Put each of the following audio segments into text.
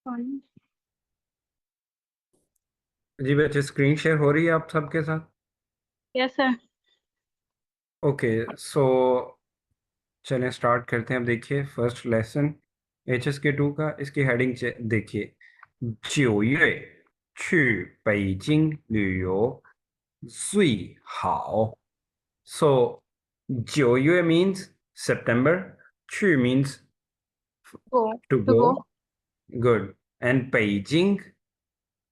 On. जी बच्चे, screen share हो रही है आप सबके साथ? Yes sir. ओके, सो चलें स्टार्ट करते हैं। अब देखिए फर्स्ट लेसन HSK 2 का, इसकी हेडिंग देखिए। 9月去北京旅游最好。So 9月 means September, 去 means go. to to go. go, good, and Beijing,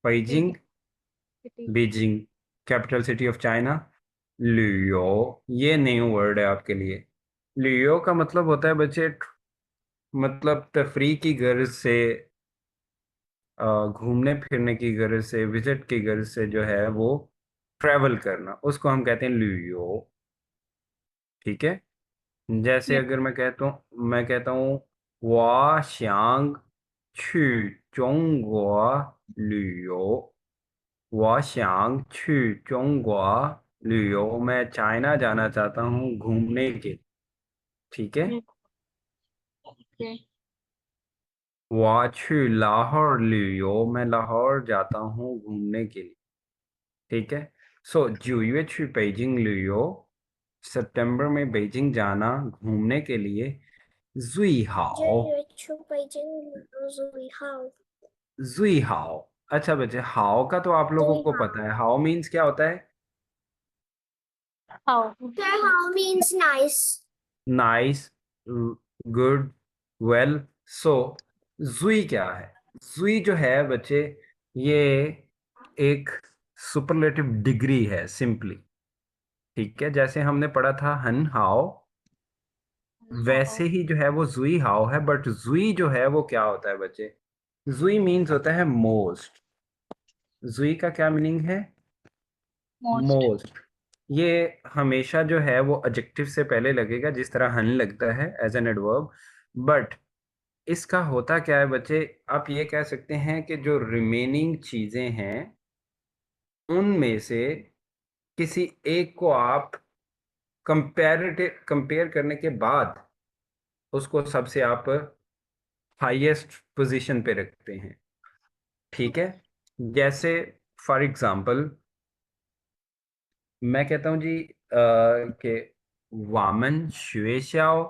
Beijing Beijing, city. Beijing, capital city of China. लियो, ये न्यू वर्ड है आपके लिए। लियो का मतलब होता है बच्चे, मतलब तफरी की गर्ज से, घूमने फिरने की गर्ज से, विजिट की गर्ज से जो है वो ट्रैवल करना, उसको हम कहते हैं लियो। ठीक है। जैसे यस। अगर मैं कहता हूँ 我想去中国旅游，我想去中国旅游，मैं चाइना जाना चाहता हूँ घूमने के। ठीक है। ओके। 我去लाहौर旅游, मैं लाहौर जाता हूँ घूमने के लिए। ठीक है। सो 9月去北京旅游, सितंबर में बीजिंग जाना घूमने के लिए। 最好जुई हाओ। अच्छा बच्चे, हाओ का तो आप लोगों को पता है, हाओ मीन्स क्या होता है? हाउ। How means nice. Nice, good, well. So जुई क्या है? जुई जो है बच्चे, ये एक सुपरलेटिव डिग्री है सिंपली। ठीक है, जैसे हमने पढ़ा था हन हाओ, हाउ। वैसे ही जो है वो जुई हाओ है। बट जुई जो है वो क्या होता है बच्चे? जुई मीन्स होता है मोस्ट। जुई का क्या मीनिंग है? मोस्ट। मोस्ट। ये हमेशा जो है वो एडजेक्टिव से पहले लगेगा, जिस तरह हन लगता है एज एन एडवर्ब। बट इसका होता क्या है बच्चे, आप ये कह सकते हैं कि जो रिमेनिंग चीजें हैं उनमें से किसी एक को आप कंपेयर करने के बाद उसको सबसे आप हाईएस्ट पोजीशन पे रखते हैं। ठीक है। जैसे फॉर एग्जांपल मैं कहता हूं जी कि वामन शुएशाओ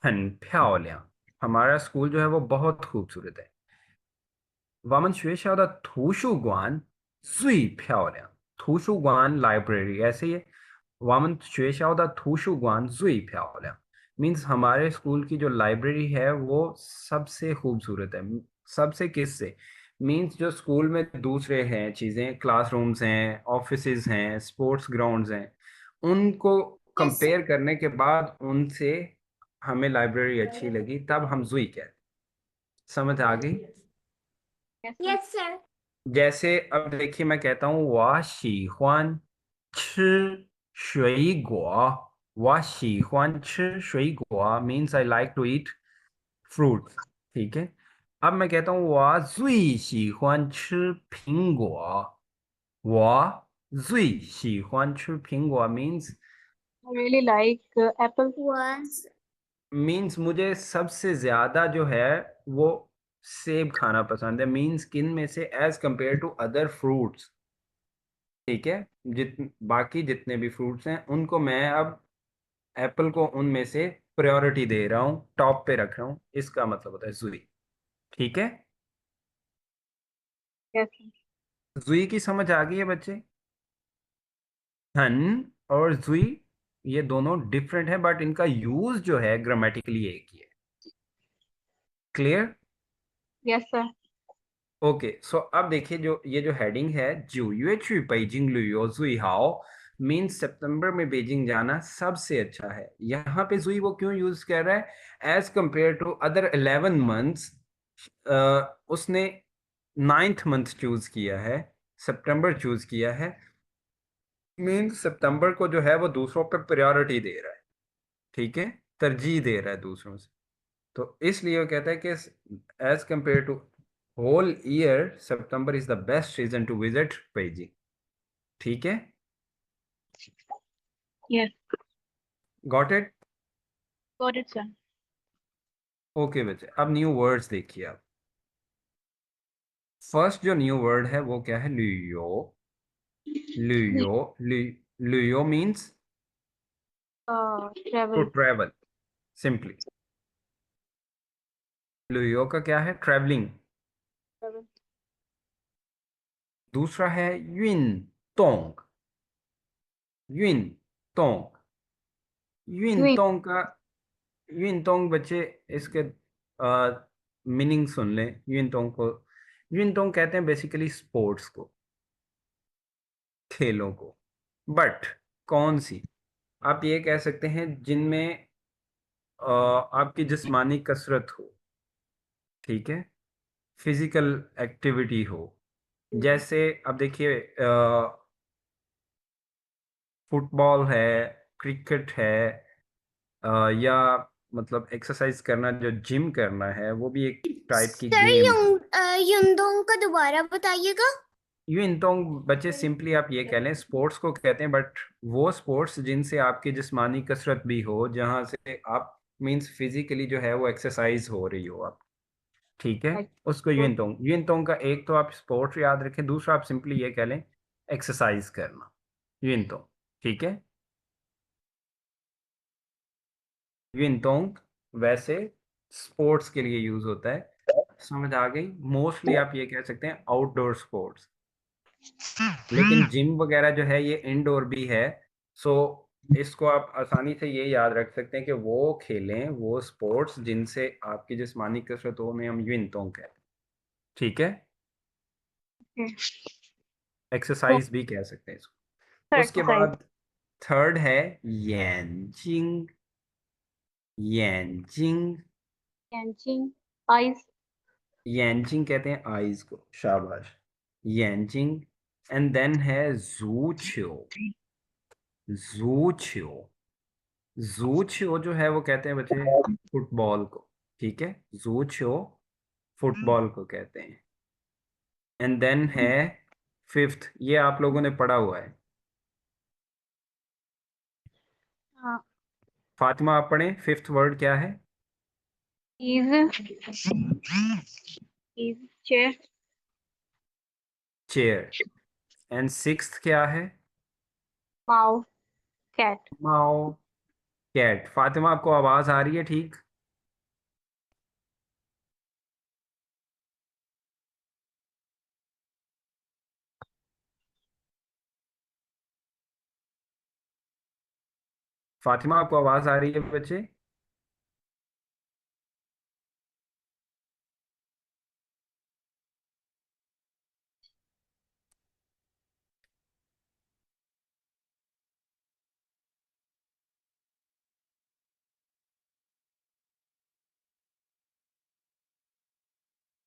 हन प्याओलियां, हमारा स्कूल जो है वो बहुत खूबसूरत है। 我们学校的图书馆最漂亮。图书馆 लाइब्रेरी ऐसे ही है। 我们学校的图书馆最漂亮 मीन्स हमारे स्कूल की जो लाइब्रेरी है वो सबसे खूबसूरत है। सबसे किससे? मीन्स जो स्कूल में दूसरे हैं चीज़ें, क्लासरूम्स हैं, ऑफिसेज हैं, स्पोर्ट्स ग्राउंड्स हैं, उनको Yes, sir. कंपेयर करने के बाद उनसे हमें लाइब्रेरी अच्छी लगी, तब हम जुई कहते। समझ आ गई? Yes sir. Yes, sir. जैसे अब देखिए मैं कहता हूँ 我喜欢吃水果，我喜欢吃水果 means I like to eat fruits. ठीक है। अब मैं कहता हूँ 我最喜欢吃苹果，我最喜欢吃苹果 means I really like apple. Was. मुझे सबसे ज्यादा जो है वो सेब खाना पसंद है। मीन्स किन में से? As compared to other fruits. ठीक है। बाकी जितने भी फ्रूट्स हैं उनको मैं अब एप्पल को उनमें से प्रायोरिटी दे रहा हूँ, टॉप पे रख रहा हूँ। इसका मतलब होता है जुई। ठीक है। Yes sir. जुई की समझ आ गई है बच्चे? हन और जुई ये दोनों डिफरेंट है, बट इनका यूज जो है ग्रामेटिकली एक ही है। Clear? Yes sir. Okay, so अब देखिए जो ये जो हेडिंग है, 9月去北京旅游最好 मीन्स सितंबर में बीजिंग जाना सबसे अच्छा है। यहाँ पे जुई वो क्यों यूज कर रहा है? As compared to other 11 months, उसने 9th मंथ चूज किया है, सितंबर चूज किया है। मीन्स सितंबर को जो है वो दूसरों पे प्रायोरिटी दे रहा है। ठीक है, तरजीह दे रहा है दूसरों से। तो इसलिए वो कहता है कि as compared to whole year, September is the best season to visit Beijing. ठीक है। Yes. Got it? Got it sir. Okay बच्चे, अब न्यू वर्ड्स देखिए आप। फर्स्ट जो न्यू वर्ड है वो क्या है? लुयो। लुयो लुयो means to travel. Travel, simply. लुयो का क्या है? ट्रेवलिंग। ट्रेवल। दूसरा है युन तोंग। युन तोंग। युन ट्वीट। तोंग का युन तोंग बच्चे इसके मीनिंग सुन लें। युन तोंग को, युन तोंग कहते हैं बेसिकली स्पोर्ट्स को, खेलों को। बट कौन सी? आप ये कह सकते हैं जिनमें आपकी जिस्मानी कसरत हो, ठीक है, फिजिकल एक्टिविटी हो। जैसे अब देखिए, फुटबॉल है, क्रिकेट है, या मतलब एक्सरसाइज करना, जो जिम करना है, वो भी एक टाइप की सर गेम है। युनदोंग का दोबारा बताइएगा। युनतोंग बच्चे सिंपली आप ये कह लें स्पोर्ट्स को कहते हैं, बट वो स्पोर्ट्स जिनसे आपकी जिस्मानी कसरत भी हो, जहां से आप मींस फिजिकली जो है वो एक्सरसाइज हो रही हो आप, ठीक है, उसको युनतोंग। युनतोंग का एक तो आप स्पोर्ट्स याद रखें, दूसरा आप सिंपली ये कह लें एक्सरसाइज करना, युनतोंग, ठीक है। युनतोंग वैसे स्पोर्ट्स के लिए यूज होता है, समझ आ गई? मोस्टली आप ये कह सकते हैं आउटडोर स्पोर्ट्स, लेकिन जिम वगैरह जो है ये इंडोर भी है। सो इसको आप आसानी से ये याद रख सकते हैं कि वो खेलें वो स्पोर्ट्स जिनसे आपकी जिस्मानी कसरत हो, में हम युनतोंग कहते हैं, ठीक है। तो एक्सरसाइज भी कह सकते हैं इसको। उसके एक्सरसाइज। बाद थर्ड है येनजिंग। येनजिंग। कैंचिंग। आइस। येनजिंग कहते हैं आईज को, शाबाश। येनजिंग। एंड देन है जूचियो। जूचियो। जूचियो जो है वो कहते हैं बच्चे फुटबॉल को, ठीक है, जूचियो फुटबॉल को कहते हैं। एंड देन है फिफ्थ, ये आप लोगों ने पढ़ा हुआ है। हाँ। फातिमा आप पढ़ें, फिफ्थ वर्ड क्या है? Is. Is chair. Chair. And sixth क्या है? माउ। कैट। माओ। कैट। फातिमा आपको आवाज आ रही है ठीक? फातिमा आपको आवाज आ रही है बच्चे?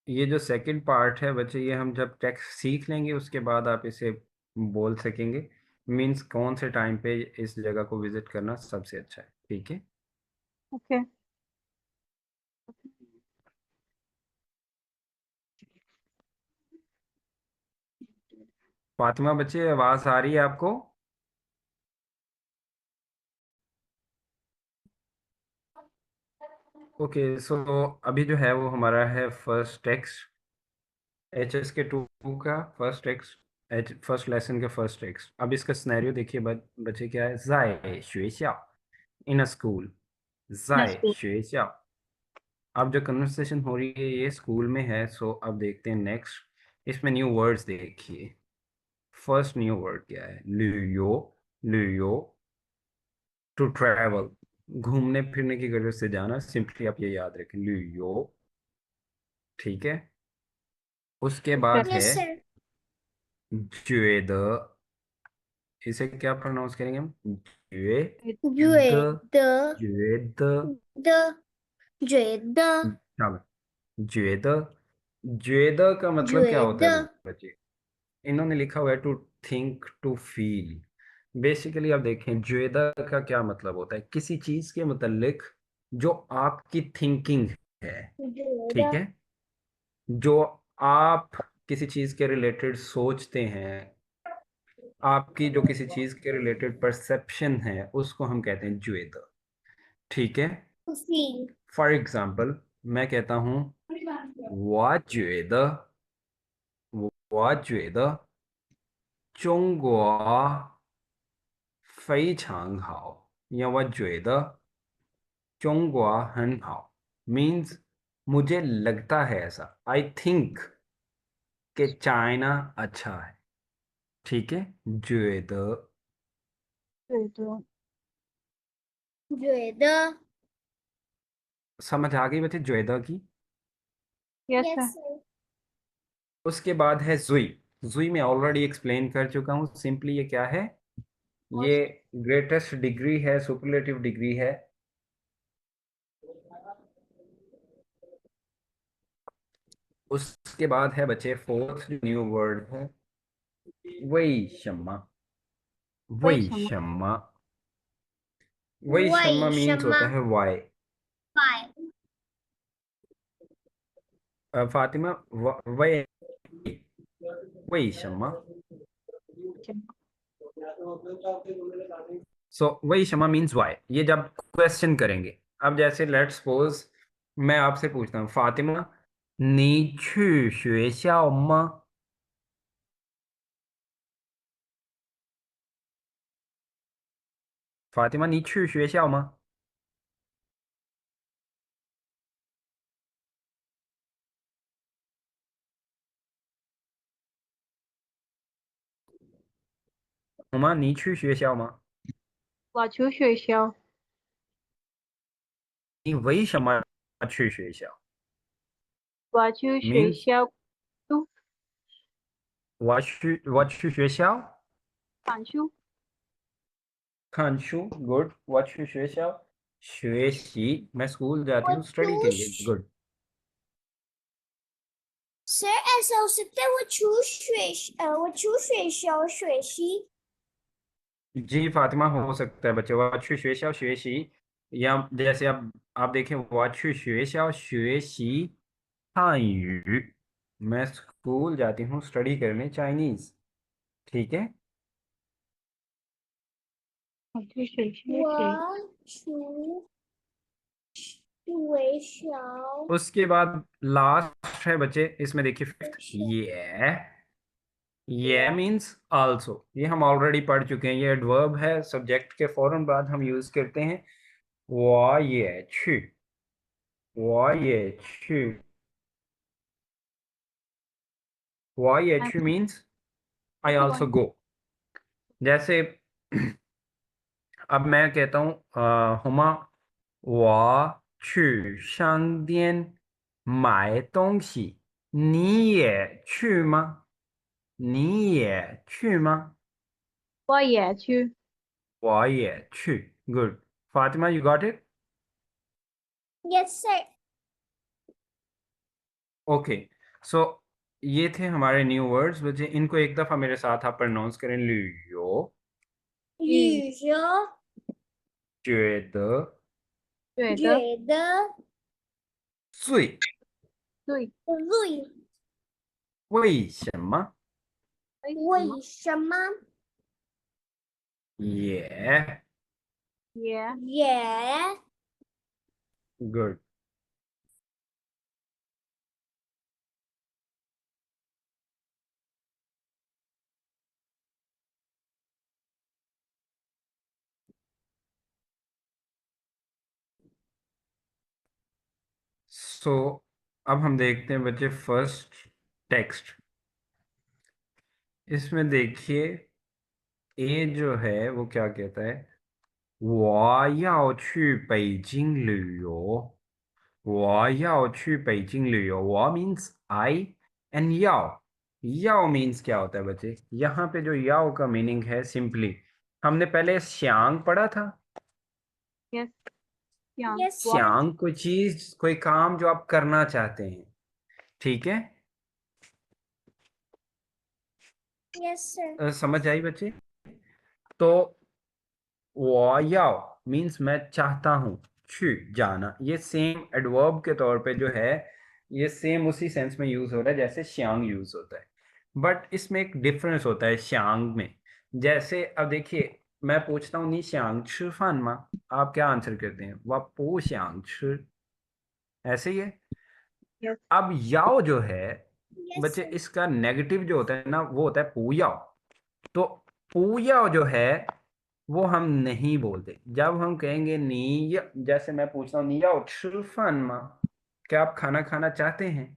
ये जो सेकंड पार्ट है बच्चे, ये हम जब टेक्स्ट सीख लेंगे उसके बाद आप इसे बोल सकेंगे। मीन्स कौन से टाइम पे इस जगह को विजिट करना सबसे अच्छा है, ठीक है। ओके। फातिमा बच्चे आवाज आ रही है आपको? ओके, सो अभी जो है वो हमारा है फर्स्ट टेक्स्ट, HS के टू का फर्स्ट टेक्स्ट, फर्स्ट लेसन के फर्स्ट टेक्स्ट। अब इसका सिनेरियो देखिए बच्चे, क्या है? 在学校 इन अ स्कूल। 在 स्कूल। 学校। अब जो कन्वर्सेशन हो रही है ये स्कूल में है। सो अब देखते हैं नेक्स्ट, इसमें न्यू वर्ड्स देखिए। फर्स्ट न्यू वर्ड क्या है? लुयो। लुयो टू ट्रैवल, घूमने फिरने की गरज से जाना, सिंपली आप ये याद रखें, लुयो, ठीक है। उसके बाद है यस सर। ज्वेद। इसे क्या प्रोनाउंस करेंगे हम? ज्वे जुए द। द ज्वेद। द जुए द चलो, ज्वेद। ज्वेद का मतलब क्या जुए होता द है बच्चे? इन्होंने लिखा हुआ है to think to feel. Basically आप देखें ज्वेदा का क्या मतलब होता है, किसी चीज के मुतल्लिक जो आपकी थिंकिंग है, जुए द ठीक है, जो आप किसी चीज के रिलेटेड सोचते हैं, आपकी जो किसी चीज के रिलेटेड परसेप्शन है, उसको हम कहते हैं ज्वेदा, ठीक है। फील। फॉर एग्जाम्पल मैं कहता हूँ 我觉得我觉得中国非常好，या 我觉得中国很好 means मुझे लगता है ऐसा, I think कि चाइना अच्छा है, ठीक है. 觉得对的觉得 समझ आ गई बच्चे 觉得की. यस yes सर sir उसके बाद है जुई. जुई में ऑलरेडी एक्सप्लेन कर चुका हूँ. सिंपली ये क्या है? ये ग्रेटेस्ट डिग्री है, सुपरलेटिव डिग्री है. उसके बाद है बच्चे फोर्थ जो न्यू वर्ड है, वही शम्मा. वही शम्मा। शम्मा. वही शम्मा मीन्स होता है वाई. five फातिमा वही वही शम्मा. सो वही शम्मा मीन्स वाई. ये जब क्वेश्चन करेंगे, अब जैसे लेट्स सपोज मैं आपसे पूछता हूँ, फातिमा 你去学校吗? फातिमा 你去学校吗? हुमा 你去学校吗? 我去学校，你为什么去学校我去学 means 校我去学校看书，看书 good. 我去学校学习, मैं स्कूल जाती वो हूँ स्टडी के लिए. चूश गुड. सर ऐसा हो सकता है वो चूश学校学习 जी फातिमा, हो सकता है बच्चे 我去学校学习, या जैसे आप देखें 我去学校学习汉语, मैं स्कूल जाती हूँ स्टडी करने चाइनीज. ठीक है. 我去学校学，我去学校 उसके बाद लास्ट है बच्चे, इसमें देखिए फिफ्थ, ये मीन्स आल्सो. ये हम ऑलरेडी पढ़ चुके हैं. ये एडवर्ब है, सब्जेक्ट के फौरन बाद हम यूज करते हैं 我也去我也去我也去 means I also go. जैसे अब मैं कहता हूँ Huma 我去商店买东西你也去吗? 你也去吗? 我也去，我也去. Good. Fatima, you got it? yes sir Okay. So ये थे हमारे न्यू वर्ड्स बच्चे. इनको एक दफा मेरे साथ आप प्रोनाउंस करें. लियो 旅游觉得觉得觉得最对，最为什么为什么也也也 good. So अब हम देखते हैं बच्चे फर्स्ट टेक्स्ट. इसमें देखिए ए जो है वो क्या कहता है, 我要去北京旅游我要去北京旅游. 我 means I and 要 means क्या होता है बच्चे? यहाँ पे जो याओ का मीनिंग है सिंपली, हमने पहले श्यांग पढ़ा था. यस yang yes sir श्यांग कोई चीज, कोई काम जो आप करना चाहते हैं. ठीक है. yes sir समझ आई बच्चे? तो 我要 मीन्स मैं चाहता हूँ, 去 जाना. ये सेम एडवर्ब के तौर पे जो है, ये सेम उसी सेंस में यूज हो रहा है जैसे श्यांग यूज होता है. बट इसमें एक डिफरेंस होता है श्यांग में. जैसे अब देखिए मैं पूछता हूँ 你想吃饭吗? आप क्या आंसर करते हैं? 我不想吃. ऐसे ही है. yes अब याओ जो है, Yes, बच्चे sir. इसका नेगेटिव जो होता है ना वो होता है पूयाओ। तो पूयाओ जो है वो हम नहीं बोलते। जब हम कहेंगे नी, जैसे मैं पूछता हूँ नियाओ छुफान मा, क्या आप खाना खाना चाहते हैं?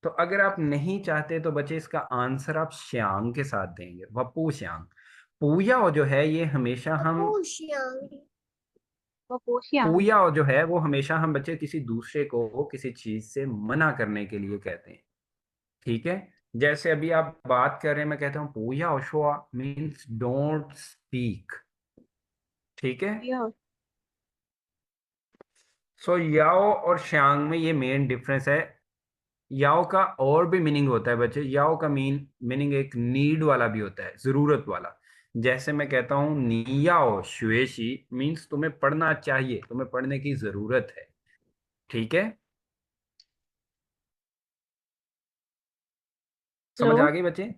तो अगर आप नहीं चाहते तो बच्चे इसका आंसर आप श्यांग के साथ देंगे, वपू श्यांग। पूयाओ जो है ये हमेशा हम Ocean. वो पोशियांग। पूयाओ जो है वो हमेशा हम बच्चे किसी दूसरे को किसी चीज से मना करने के लिए कहते हैं। ठीक है, जैसे अभी आप बात कर रहे हैं, मैं कहता हूँ पूयाओ शुआ मीन्स डोंट स्पीक। ठीक है, या सो याओ और श्यांग में ये मेन डिफरेंस है। याओ का और भी मीनिंग होता है बच्चे। याओ का मीनिंग एक नीड वाला भी होता है, जरूरत वाला। जैसे मैं कहता हूँ नियाओ शुएशी मीन्स तुम्हें पढ़ना चाहिए, तुम्हें पढ़ने की जरूरत है। ठीक है, हेलो। समझ आ गई बच्चे?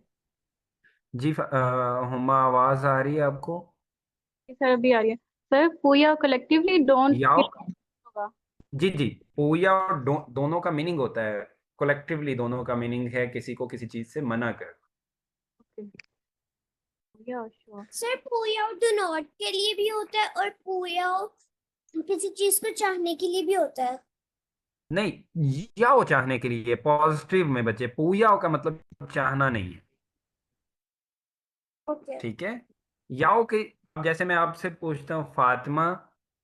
जी हुमा, आवाज आ रही है आपको? सर अभी आ रही है। सर पूया कलेक्टिवली डोंट याओ, होगा। जी जी, पूया और दोनों का मीनिंग होता है। कोलेक्टिवली दोनों का मीनिंग है किसी को किसी चीज से मना कर। या श्योर। सर पूया डू नॉट के लिए भी होता है और पूया किसी चीज को चाहने के लिए भी होता है। नहीं, याओ चाहने के लिए पॉजिटिव में बच्चे, पूयाओ का मतलब चाहना नहीं है। ओके। ठीक है, याओ के, अब जैसे मैं आपसे पूछता हूँ फातिमा,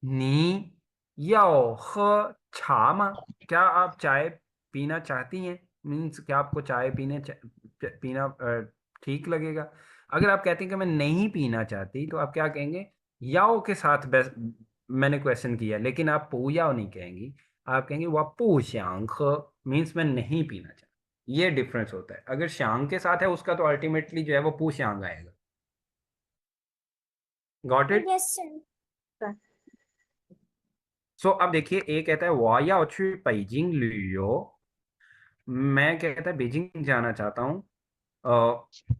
नी याओ ख छा मा, क्या आप चाय पीना चाहती हैं? मीन्स क्या आपको चाय पीना ठीक लगेगा? अगर आप कहती हैं कि मैं नहीं पीना चाहती तो आप क्या कहेंगे? याओ के साथ मैंने क्वेश्चन किया, लेकिन आप पू याओ नहीं कहेंगी, आप कहेंगे वह पू श्यांग ख, मीन्स मैं नहीं पीना चाहती। ये डिफरेंस होता है। अगर श्यांग के साथ है उसका तो अल्टीमेटली जो है वो पू श्यांग आएगा। Got it? Yes sir. Sir so अब देखिए, ए कहता है 我要去北京旅游। मैं कहता है बीजिंग जाना चाहता हूँ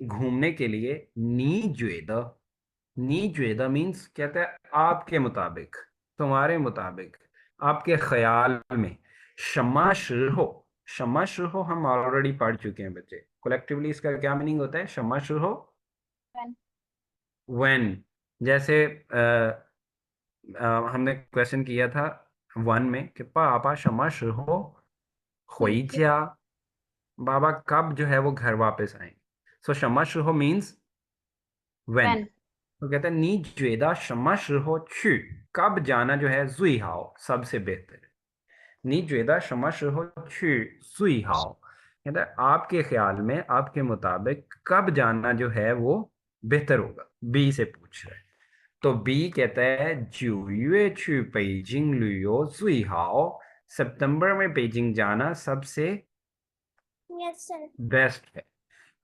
घूमने के लिए। नी ज्वेदा मीन्स कहता है आपके मुताबिक, तुम्हारे मुताबिक, आपके ख्याल में। शमा हो, शमा हो हम ऑलरेडी पढ़ चुके हैं बच्चे। कलेक्टिवली इसका क्या मीनिंग होता है शमा हो? when when. जैसे हमने क्वेश्चन किया था वन में कि पापा क्षमा हो, ख्वईजा, बाबा कब जो है वो घर वापस आएंगे। सो क्षमा हो मीन्स व्हेन। when तो कहते हैं नी ज्वेदा क्षमा हो छू, कब जाना जो है जुई हाओ सबसे बेहतर है। नी ज्वेदा क्षमा हो छू जुई हाओ, कहता है आपके ख्याल में, आपके मुताबिक कब जाना जो है वो बेहतर होगा। बी से पूछ रहे हैं। तो बी कहता है 9月去北京旅游最好, सितंबर में बीजिंग जाना सबसे यस सर। बेस्ट है।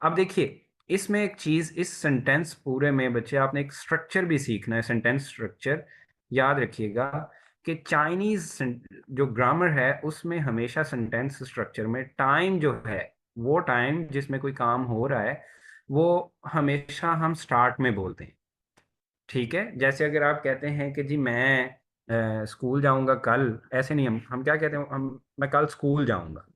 अब देखिए, इसमें एक चीज, इस सेंटेंस पूरे में बच्चे आपने एक स्ट्रक्चर भी सीखना है, सेंटेंस स्ट्रक्चर। याद रखिएगा कि चाइनीज जो ग्रामर है उसमें हमेशा सेंटेंस स्ट्रक्चर में टाइम जो है, वो टाइम जिसमें कोई काम हो रहा है, वो हमेशा हम स्टार्ट में बोलते हैं। ठीक है, जैसे अगर आप कहते हैं कि जी मैं स्कूल जाऊंगा कल, ऐसे नहीं, हम क्या कहते हैं, हम मैं कल स्कूल जाऊंगा।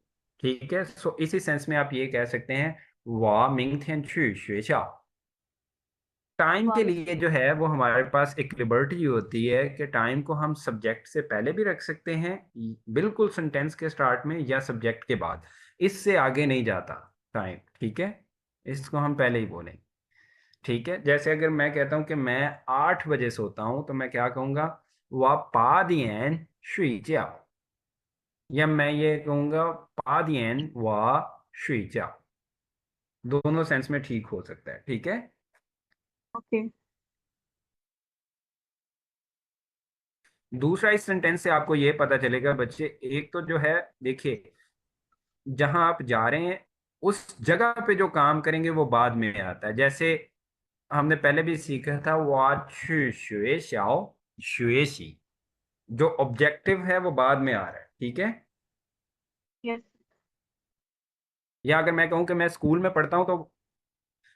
ठीक है, सो इसी सेंस में आप ये कह सकते हैं 我明天去学校। टाइम के वाले लिए जो है वो हमारे पास एक लिबर्टी होती है कि टाइम को हम सब्जेक्ट से पहले भी रख सकते हैं, बिल्कुल सेंटेंस के स्टार्ट में, या सब्जेक्ट के बाद। इससे आगे नहीं जाता टाइम। ठीक है, इसको हम पहले ही बोलें। ठीक है, जैसे अगर मैं कहता हूं कि मैं 8 बजे सोता हूं तो मैं क्या कहूंगा? 我8点睡觉। या मैं ये कहूंगा 8点我睡觉। दोनों सेंस में ठीक हो सकता है। ठीक है, ओके। दूसरा इस सेंटेंस से आपको ये पता चलेगा बच्चे, एक तो जो है देखिए, जहां आप जा रहे हैं उस जगह पे जो काम करेंगे वो बाद में आता है। जैसे हमने पहले भी सीखा था 我去学校学习, जो ऑब्जेक्टिव है वो बाद में आ रहा है। ठीक है, यस या अगर मैं कहूं कि मैं स्कूल में पढ़ता हूं तो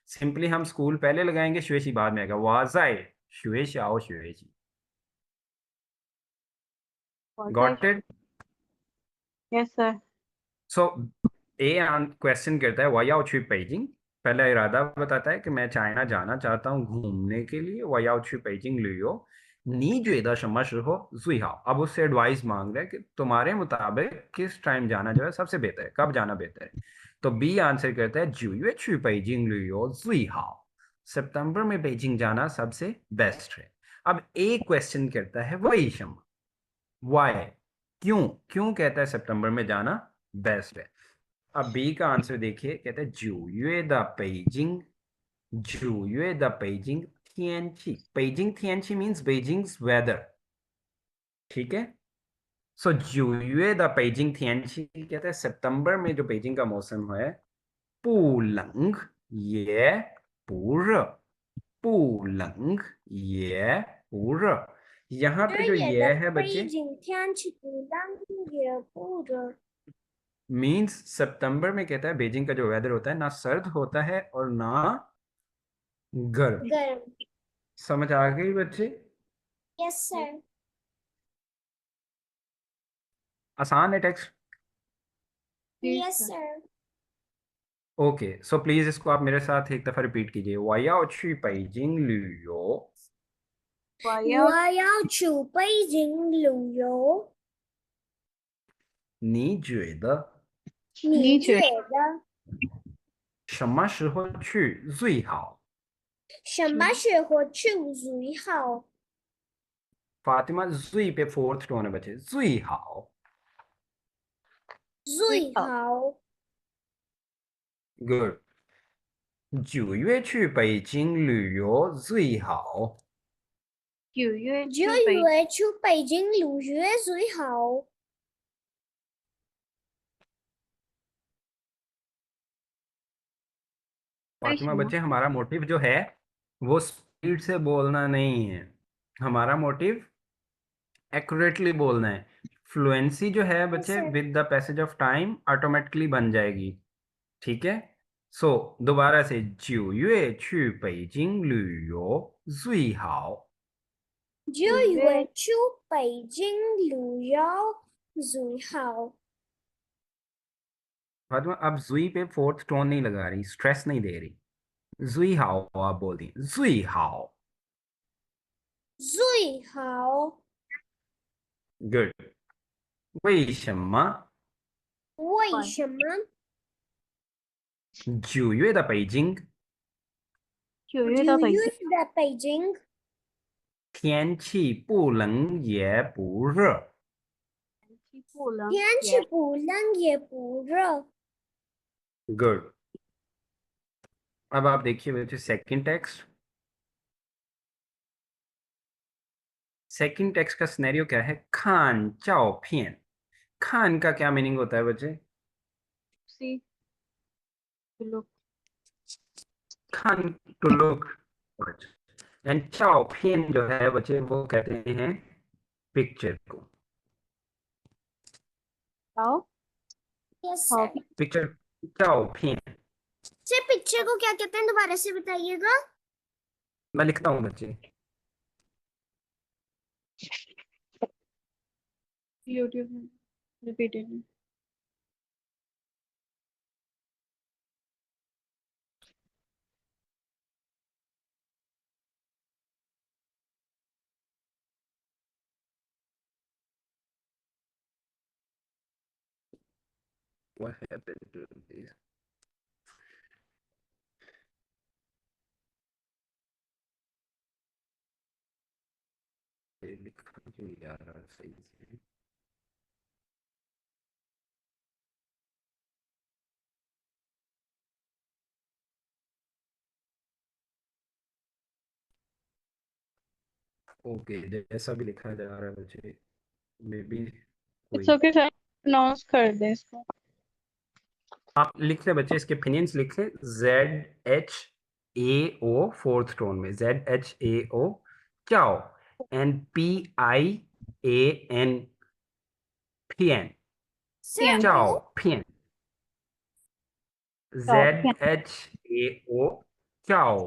सिंपली हम स्कूल पहले लगाएंगे, शुएशी बाद में आएगा। वाजाए शुएशाओ शुएशी। बहुत got it? Yes sir. So A question करता है वाई आउट छु पेजिंग, पहला इरादा बताता है कि मैं चाइना जाना चाहता हूँ घूमने के लिए, वाई आउट छु पेजिंग लियो नी जुएदा शम्मा हो जुई हाओ। अब उससे एडवाइस मांग रहा है कि तुम्हारे मुताबिक किस टाइम जाना जो है सबसे बेहतर है, कब जाना बेहतर है। तो बी आंसर करता है 9月去北京旅游最好, सितंबर में बेजिंग जाना सबसे बेस्ट है। अब ए क्वेश्चन करता है वही शम्मा, वाई, क्यों क्यों कहता है सितंबर में जाना बेस्ट है। अब बी का आंसर देखिए, कहते हैं 9月的北京9月的北京天气, बेजिंग tianqi मीन्स बेजिंग्स वेदर, ठीक है। सो 9月的北京天气 कहते हैं सितंबर में जो बेजिंग का मौसम है 不冷也不热不冷也不热। यहाँ पे जो 这也 ये 的 है 北 बच्चे 京天气不冷也不热。 मीन्स सितंबर में कहता है बेजिंग का जो वेदर होता है ना सर्द होता है और ना गर्म। गर्म। समझ आ गई बच्चे? Yes sir. आसान है टेक्स्ट। जी yes sir. Sir. Okay, so please इसको आप मेरे साथ एक दफा रिपीट कीजिए। 我要去北京旅游我要我要去北京旅游，你觉得你觉得什么时候去最好？什么时候去最好？ फातिमा जुई पे फोर्थ टोन है बच्चे, जुई हाओ। 最好。 गुड। 9月去北京旅游最好。 9月9去北月去北京旅游最好。 फातिमा 什么 बच्चे, हमारा मोटिव जो है वो स्पीड से बोलना नहीं है, हमारा मोटिव एक्यूरेटली बोलना है। फ्लुएंसी जो है बच्चे sir. With the passage of time automatically बन जाएगी, ठीक है। सो दोबारा से 9月去北京旅游最好。9月去北京旅游最好。 फातिमा अब जुई पे फोर्थ टोन नहीं लगा रही, स्ट्रेस नहीं दे रही, जुई हाओ आप बोल दी, जुई हाओ। 最好。 गुड। 为什么为什么9月的北京9月9到北京月的北京天气不冷也不热？天气不冷天气也不冷也不热？ गुड। अब आप देखिए बच्चे सेकंड टेक्स्ट। सेकंड टेक्स्ट का सिनेरियो क्या है? खान चाओ पियन। खान का क्या मीनिंग होता है बच्चे? सी लुक खान टू लुक, एंड चाओ पियन जो है बच्चे वो कहते हैं पिक्चर को। आओ यस आओ सर। पिक्चर चाओ पियन। सर पिक्चर को क्या कहते हैं दोबारा से बताइएगा। मैं लिखता हूँ बच्चे। यूट्यूब में repeated What happened to this? लिखा क्यों नहीं आ रहा सही से? ओके, जैसा भी लिखा जा रहा है बच्चे, मे बी इट्स कोई ओके सर प्रोनाउंस कर दें इसको आप लिख ले बच्चे, इसके फिनियंस लिख ले। ZHAO फोर्थ टोन में, ZHAO चाओ, एंड PIAN पियन, सर चाओ ओ पियन। चाओ पियन ZHAO चाओ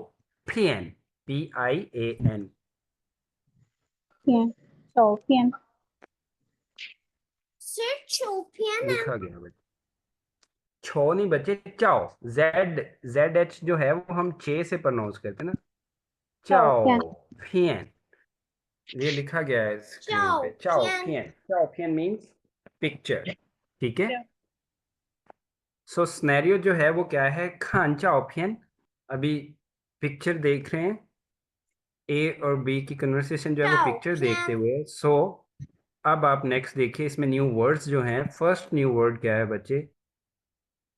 पियन, PIAN। पियन चाओ पियन सर चौपियन लिखा गया बच्चे। छो नहीं बच्चे, चाओ। जेड एच जो है वो हम चे से प्रोनाउंस करते हैं ना। चाओ चाओ पियन। फियन, ये लिखा गया है स्क्रीन चाओ पे। चाओ पियन। फियन, चाओ फियन मीन्स पिक्चर। ठीक है। सो स्नैरियो जो है वो क्या है, खान चाओ फियन, अभी पिक्चर देख रहे हैं, ए और बी की कन्वर्सेशन जो है वो चाओ पिक्चर देखते पियन। हुए। सो अब आप नेक्स्ट देखिए, इसमें न्यू वर्ड्स जो हैं। फर्स्ट न्यू वर्ड क्या है बच्चे,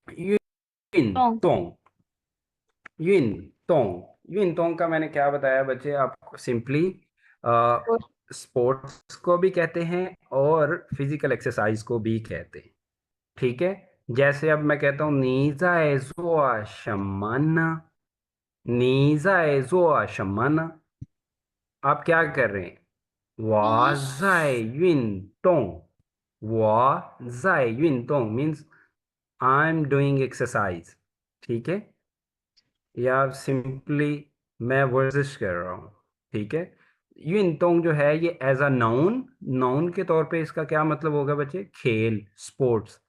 युन टोंग। तोंग। युन तोंग, युन तोंग का मैंने क्या बताया बच्चे आपको, सिंपली स्पोर्ट्स को भी कहते हैं और फिजिकल एक्सरसाइज को भी कहते हैं। ठीक है। जैसे अब मैं कहता हूँ नीजा जोआ शमाना, नीजा जोआ शमाना, आप क्या कर रहे हैं, 我在运动，我在运动 मीन्स I'm doing exercise। ठीक है। या सिंपली मैं वर्जिश कर रहा हूँ। ठीक है। युनतोंग जो है ये एज अ नाउन, नाउन के तौर पे इसका क्या मतलब होगा बच्चे, खेल, स्पोर्ट्स।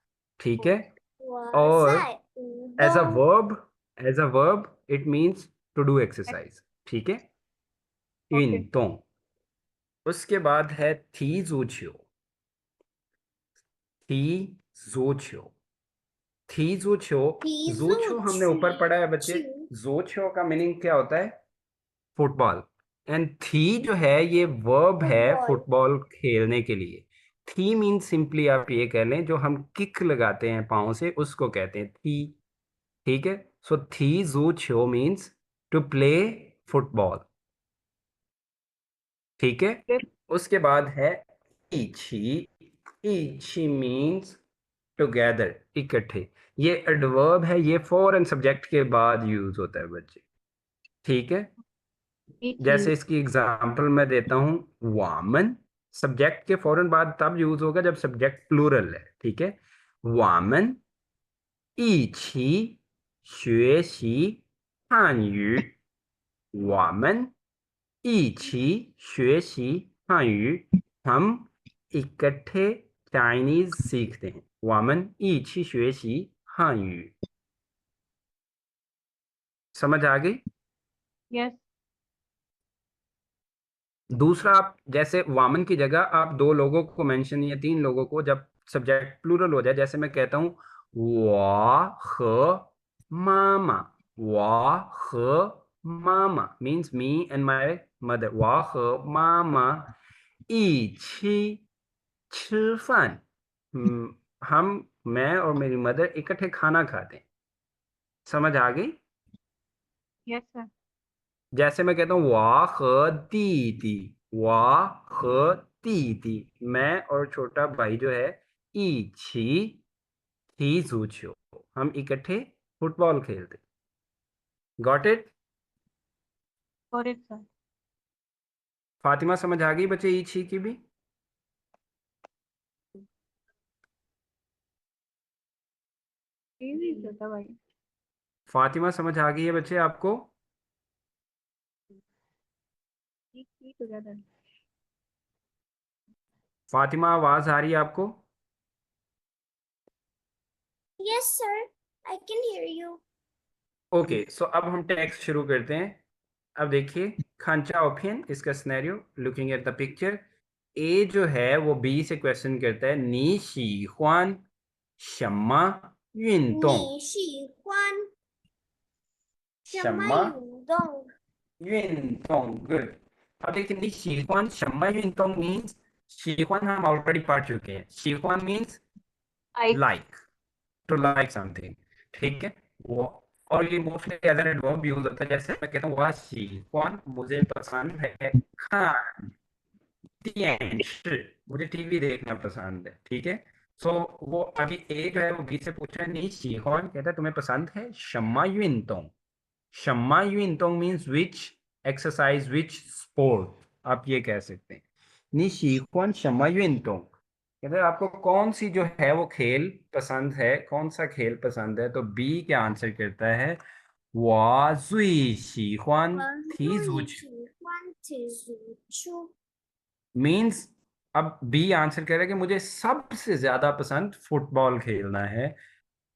ठीक है। 我 और 在运 as a 动。 verb, as a verb it means to do exercise. ठीक है। ओके। युनतोंग। उसके बाद है थी जूझियो, थी जोछियो, थी जोछियो। 提 जोछियो 速 हमने ऊपर 去 पढ़ा है बच्चे। 去 जोछियो का मीनिंग क्या होता है, फुटबॉल। एंड थी जो है ये वर्ब है फुटबॉल। फुटबॉल खेलने के लिए। थी मीन सिंपली आप ये कह लें जो हम किक लगाते हैं पाँव से उसको कहते हैं थी। ठीक है। सो थी जू छियो मीन्स टू प्ले फुटबॉल। ठीक है। उसके बाद है इची, इची मीन्स टुगेदर, इकट्ठे। ये एडवर्ब है, ये फॉरेन सब्जेक्ट के बाद यूज होता है बच्चे। ठीक है। इची। जैसे इसकी एग्जांपल मैं देता हूं, वामन सब्जेक्ट के फौरन बाद तब यूज होगा जब सब्जेक्ट प्लूरल है। ठीक है। वामन 一起学习汉语，我们一起学习汉语। हम इकट्ठे चाइनीज सीखते हैं। 我们一起学习汉语। समझ आ गई। यस। दूसरा, आप जैसे वामन की जगह आप दो लोगों को मेंशन या तीन लोगों को, जब सब्जेक्ट प्लूरल हो जाए, जैसे मैं कहता हूँ 我和妈妈，我和妈妈 means me and my mother， 我和妈妈一起吃饭। हम, मैं और मेरी मदर इकट्ठे खाना खाते हैं। समझ आ गई। Yes sir. जैसे मैं कहता हूँ 我和弟弟，我和弟弟 मैं और छोटा भाई जो है 一起踢足球, हम इकट्ठे फुटबॉल खेलते। Got it. और इट सर। फातिमा समझ आ गई बच्चे ईची की भी। इजी था भाई। फातिमा समझ आ गई है बच्चे आपको। टुगेदर। फातिमा आवाज आ रही है आपको। Yes, sir. I can hear you. Okay, so अब हम टेक्स्ट शुरू करते हैं। अब देखिए खांचा ओपियन, इसका scenario, looking at the picture. ए जो है वो बी से क्वेश्चन करता है, नी शी हुआन शम्मा युनतोंग। 你喜欢什么 शम्मा 运动？ युनतोंग, गुड। अब देखिए नी शी हुआन शम्मा युनतोंग मीन्स, शी हुआन हम ऑलरेडी पढ़ चुके हैं। शी हुआन means I. Like, to like something. ठीक है। वो, और ये mostly as an adverb use होता है। जैसे मैं कहता हूँ वाशी कौन, मुझे पसंद है खान तियन shi, मुझे टीवी देखना पसंद है। ठीक है। सो वो अभी ए जो है वो बी से पूछ रहा है, नहीं शिकौन, कहता है तुम्हें पसंद है शम्मा युनतोंग। शम्मा युनतोंग means which exercise, which sport, आप ये कह सकते हैं। नी शिकौन शम्मा युनतोंग, कहते हैं आपको कौन सी जो है वो खेल पसंद है, कौन सा खेल पसंद है। तो बी क्या आंसर करता है, 我最喜欢我踢足最球 喜欢踢足球。 मीन्स, अब बी आंसर कर रहा है कि मुझे सबसे ज्यादा पसंद फुटबॉल खेलना है।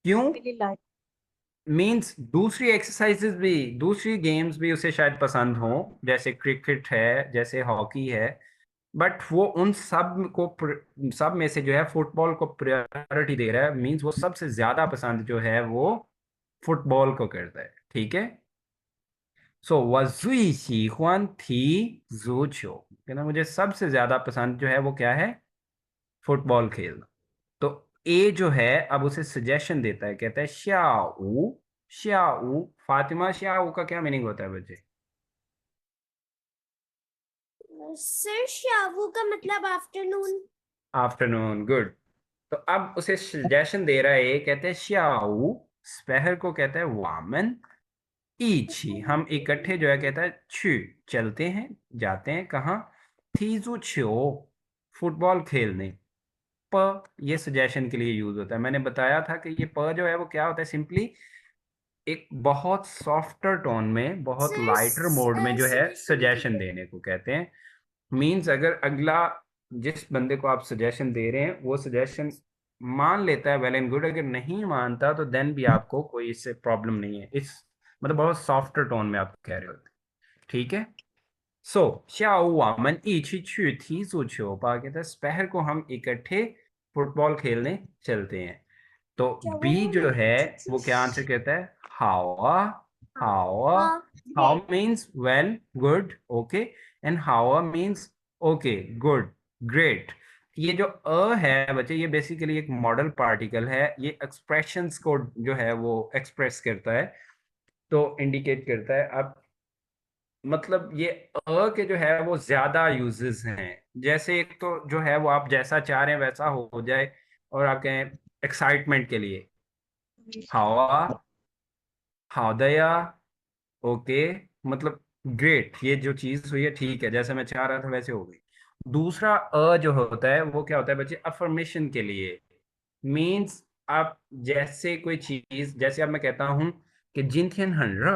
क्यों? really like. मीन्स दूसरी एक्सरसाइजेज भी, दूसरी गेम्स भी उसे शायद पसंद हो, जैसे क्रिकेट है, जैसे हॉकी है, बट वो उन सब में से जो है फुटबॉल को प्रायोरिटी दे रहा है। मीन्स वो सबसे ज्यादा पसंद जो है वो फुटबॉल को करता है। ठीक है। सो 我最喜欢踢足球, कहना मुझे सबसे ज्यादा पसंद जो है वो क्या है? फुटबॉल खेलना। तो ए जो है अब उसे सजेशन देता है, कहता है श्याऊ। श्याऊ, फातिमा, श्याऊ का क्या मीनिंग होता है बच्चे? सर शावू का मतलब आफ्टरनून। Afternoon, good. तो अब उसे सजेशन दे रहा है, ये कहते हैं श्याऊ, स्पहर को कहता है वामन, इची हम इकट्ठे जो है कहता है छु, चलते हैं, जाते हैं कहाँ? थीजू छो, फुटबॉल खेलने। प ये सजेशन के लिए यूज होता है। मैंने बताया था कि ये प जो है वो क्या होता है, सिंपली एक बहुत सॉफ्टर टोन में, बहुत सर लाइटर मोड में जो है सजेशन सजेशन देने को कहते हैं। मीन्स अगर अगला जिस बंदे को आप सजेशन दे रहे हैं वो सजेशन मान लेता है, वेल एंड गुड। अगर नहीं मानता तो देन भी आपको कोई इससे प्रॉब्लम नहीं है। इस मतलब बहुत सॉफ्टर टोन में आप कह रहे होते। ठीक है। सो 下午我们一起去踢足球吧, कहते हैं दोपहर को हम इकट्ठे फुटबॉल खेलने चलते हैं। तो बी जो है वो क्या आंसर कहता है? हावा। हावा, how means well, good, okay, and हावा मीन्स ओके, गुड, ग्रेट। ये जो अ है बच्चे, ये बेसिकली एक मॉडल पार्टिकल है। ये एक्सप्रेशंस को जो है वो एक्सप्रेस करता है, तो इंडिकेट करता है। अब मतलब ये अ के जो है वो ज्यादा यूजेस हैं। जैसे एक तो जो है वो आप जैसा चाह रहे हैं वैसा हो जाए, और आप कहें एक्साइटमेंट के लिए हवा, हादया, ओके, मतलब ग्रेट, ये जो चीज हुई है ठीक है, जैसे मैं चाह रहा था वैसे हो गई। दूसरा अ जो होता है वो क्या होता है बच्चे? अफर्मेशन के लिए। मीन्स आप जैसे कोई चीज, जैसे अब मैं कहता हूं कि जिनथियन हनरा,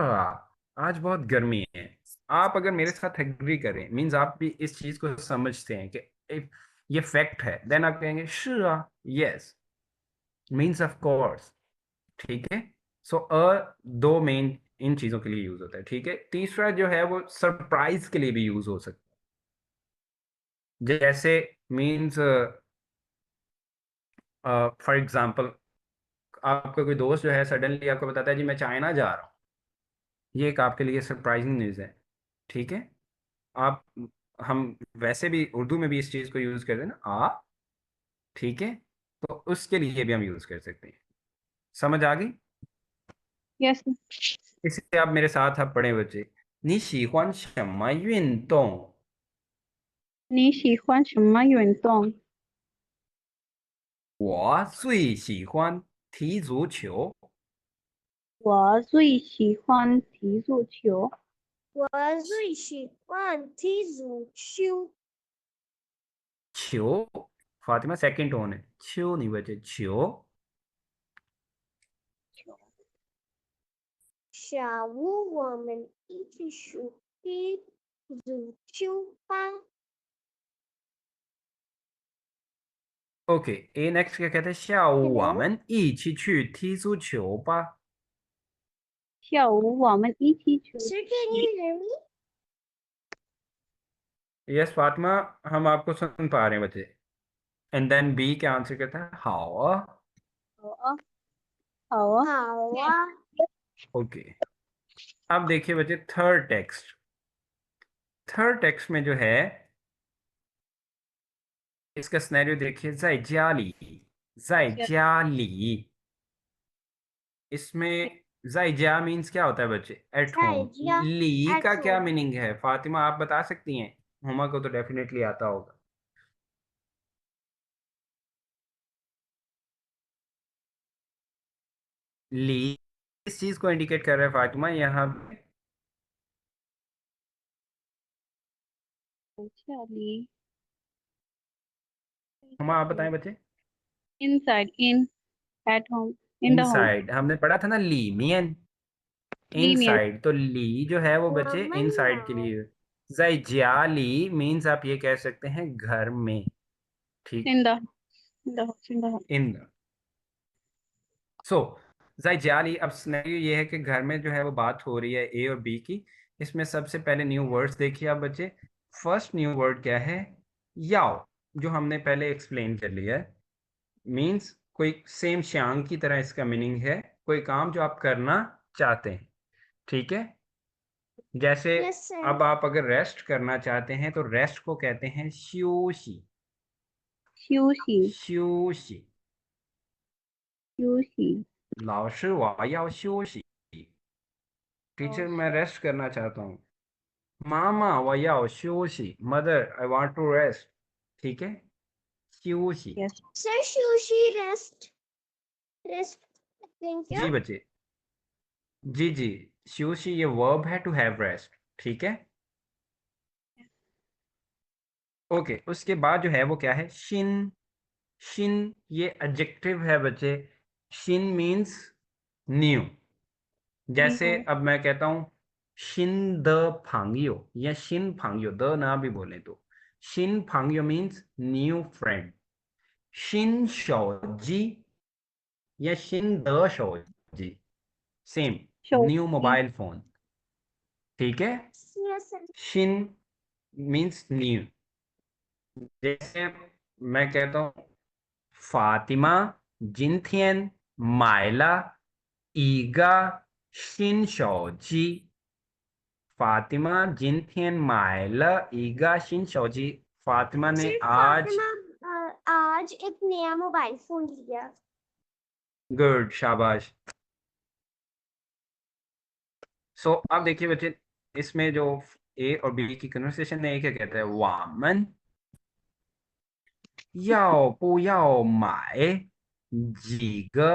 आज बहुत गर्मी है। आप अगर मेरे साथ एग्री करें, मीन्स आप भी इस चीज को समझते हैं कि if ये फैक्ट है, देन आप कहेंगे शुआ, यस, मीन्स ऑफ कोर्स। ठीक है। सो दो मेन इन चीजों के लिए यूज होता है। ठीक है। तीसरा जो है वो सरप्राइज के लिए भी यूज हो सकता है। जैसे मीन्स फॉर एग्जाम्पल, आपका कोई दोस्त जो है सडनली आपको बताता है जी मैं चाइना जा रहा हूँ, ये एक आपके लिए सरप्राइजिंग न्यूज़ है। ठीक है। आप हम वैसे भी उर्दू में भी इस चीज़ को यूज़ करते हैं ना, ठीक है। तो उसके लिए भी हम यूज़ कर सकते हैं। समझ आ गई? Yes. इसे आप मेरे साथ आप पढ़े बच्चे। 你喜欢什么运动？你喜欢什么运动？我最喜欢踢足球。我最喜欢踢足球。我最喜欢踢足球。球फातिमा सेकंड टोन है, छो नहीं बचे, छो। 下午我们一起去踢足球吧。ओके, ए नेक्स्ट क्या कहते हैं? 下午我 Hello? 们一起去踢足球吧。下午我们一起去 Sir, can you hear me? Yes Fatima, हम आपको सुन पा रहे हैं बच्चे। एंड देन बी क्या आंसर कहता है? हाउ। 好啊，好啊。好啊。ओके। अब देखिए बच्चे थर्ड टेक्स्ट। थर्ड टेक्स्ट में जो है इसका सिनेरियो देखिए, 在家里, 在家里 इसमें 在家 मीन्स क्या होता है बच्चे? Eight 在 home. 家 ली at का क्या home. मीनिंग है फातिमा, आप बता सकती हैं? हुमा को तो डेफिनेटली आता होगा। ली इस चीज को इंडिकेट कर रहा है फातिमा यहाँ। 家里 हुमा आप बताएं बच्चे। inside in at home in the home inside हमने पढ़ा था ना, ली मियन linear इनसाइड, तो ली जो है वो बच्चे 我们 इनसाइड के 有 लिए। ली मीन्स आप ये कह सकते हैं घर में। ठीक। in the house in the house इन, सो जाली। अब सिनेरियो ये है कि घर में जो है वो बात हो रही है ए और बी की। इसमें सबसे पहले न्यू वर्ड्स देखिए आप बच्चे। फर्स्ट न्यू वर्ड क्या है? याओ, जो हमने पहले एक्सप्लेन कर लिया है। मीन्स कोई सेम श्यांग की तरह इसका मीनिंग है, कोई काम जो आप करना चाहते हैं। ठीक है, जैसे यस सर। अब आप अगर रेस्ट करना चाहते हैं तो रेस्ट को कहते हैं श्यूशी। Sushi. श्यूशी। Sushi. 老师我要休息 टीचर मैं रेस्ट करना चाहता हूँ। मामा 我要休息 mother I want to rest. ठीक है, 休息। Yes. सर सुशी रेस्ट रेस्ट क्या? जी बच्चे, जी जी, 休息 ये वर्ब है, टू हैव रेस्ट। ठीक है, ओके। उसके बाद जो है वो क्या है? शिन। शिन ये एडजेक्टिव है बच्चे। Shin means new. जैसे New. अब मैं कहता हूँ शिन द भांगियो या शिन भांगियो, द ना भी बोले तो शिन भांगियो मीन्स न्यू फ्रेंड। शिन शौजी या शिन द शौजी, same, new Shoji. Mobile phone. ठीक है, यस सर। शिन मीन्स न्यू। जैसे मैं कहता हूँ फातिमा जिनथियन माइला ईगा शिन शौजी। फातिमा जिनथियन माइला ईगा शिन शौजी। फातिमा ने सर आज। फातिमा आज एक नया मोबाइल फोन लिया। गुड, शाबाश। सो अब देखिए बच्चे, इसमें जो ए और बी की कन्वर्सेशन है, क्या कहता है? वामन 要不要买几个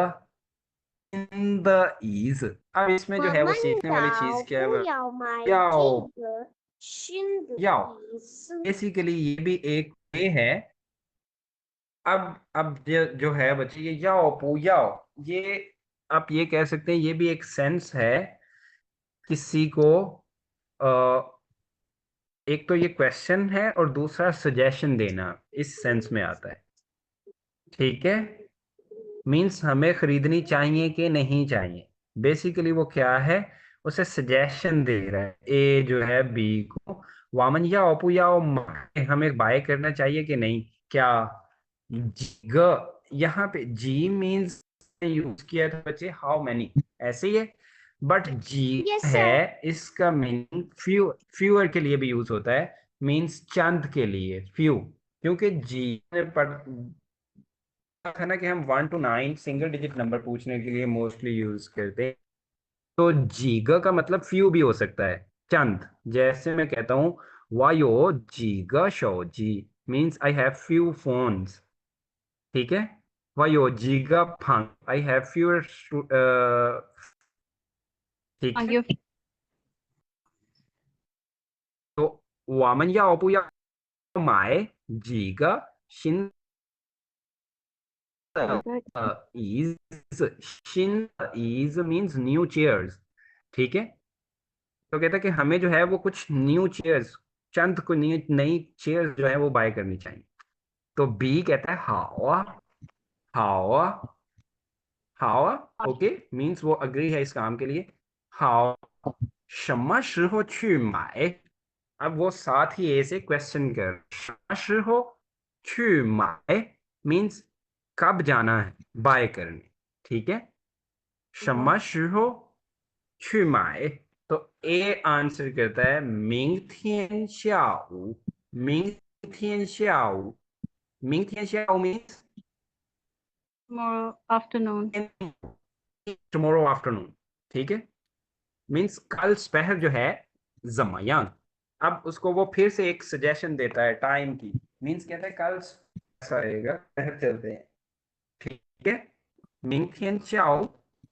新的椅子? अब इसमें जो है वो 我们 सीखने वाली 要 चीज क्या है? 不要买这 याओ 个新的 याओ 椅子？ बेसिकली ये भी एक ए है। अब जो है बच्चे, ये याओ पू याओ, ये आप ये कह सकते हैं, ये भी एक सेंस है किसी को। एक तो ये क्वेश्चन है और दूसरा सजेशन देना, इस सेंस में आता है। ठीक है, मीन्स हमें खरीदनी चाहिए कि नहीं चाहिए। बेसिकली वो क्या है, उसे सजेशन दे रहा है ए जो है बी को। वामन या ओपू या हमें बाय करना चाहिए कि नहीं, क्या? ग, यहाँ पे जी मीन्स यूज किया था बच्चे हाउ मैनी, ऐसे ही है। बट जी यस है, सर। इसका मीनिंग फ्यूअर के लिए भी यूज होता है। मीन्स चंद के लिए, फ्यू। क्योंकि जी में पढ़ था ना कि हम 1 to 9 सिंगल डिजिट नंबर पूछने के लिए मोस्टली यूज करते हैं। तो जीगा का मतलब फ्यू भी हो सकता है, चंद। जैसे मैं कहता हूँ वायो जीगा शो जी, means I have few phones. ठीक है, वायो जीगा फंग, आई हैव फ्यूअर। ठीक Are है, you तो वामन या ओपू या माए जीगा शिन good? इज, शिन इज मीन्स न्यू चेयर्स। ठीक है, तो कहता है कि हमें जो है वो कुछ न्यू चेयर्स, चंद को नई नई चेयर्स जो है वो बाय करनी चाहिए। तो बी कहता है हावा। हावा, हावा, ओके, मीन्स वो अग्री है इस काम के लिए। हाओ 什么时候去买? अब वो साथ ही ए से क्वेश्चन कर, 什么时候去买 मीन्स कब जाना है बाय करने। ठीक है, 什么时候去买? तो ए आंसर करता है 明天下午。明天下午，明天下午 means Tomorrow afternoon. tomorrow afternoon। ठीक है, मीन्स कल दोपहर जो है जमायांग। अब उसको वो फिर से एक सजेशन देता है टाइम की। मीन्स कहता है कल ऐसा रहेगा, दोपहर चलते हैं। ठीक है, 明天下午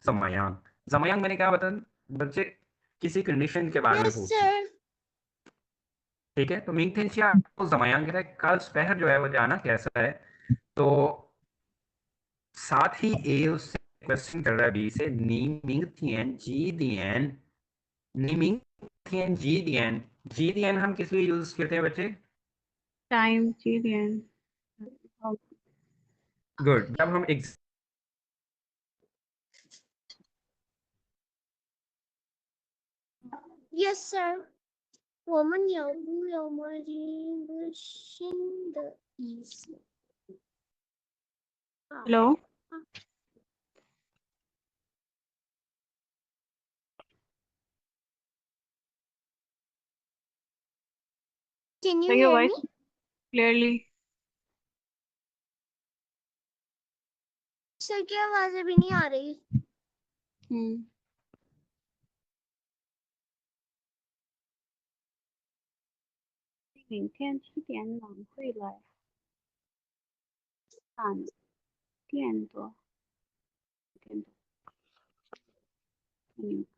जमायांग। जमायांग मैंने क्या बता बच्चे, किसी कंडीशन के बारे में यस पूछना। सर। ठीक है, तो मिंगथेंशिया को जमायांग कहता है कल दोपहर जो है वो जाना कैसा है। तो साथ ही ए उससे क्वेश्चन कर रहा है बी से, नी मिंग थियन जी दियन। नी मिंग थियन जी दियन। जी दियन हम किस लिए यूज करते हैं बच्चे? Time. Chirian. गुड, जब हम Yes, sir. 我们要不要买一个新的衣服？ Hello. Can you Sir, your hear voice me? clearly. Sir की आवाज अभी नहीं आ रही. Hmm. 明天7点朗会来3点多你们刚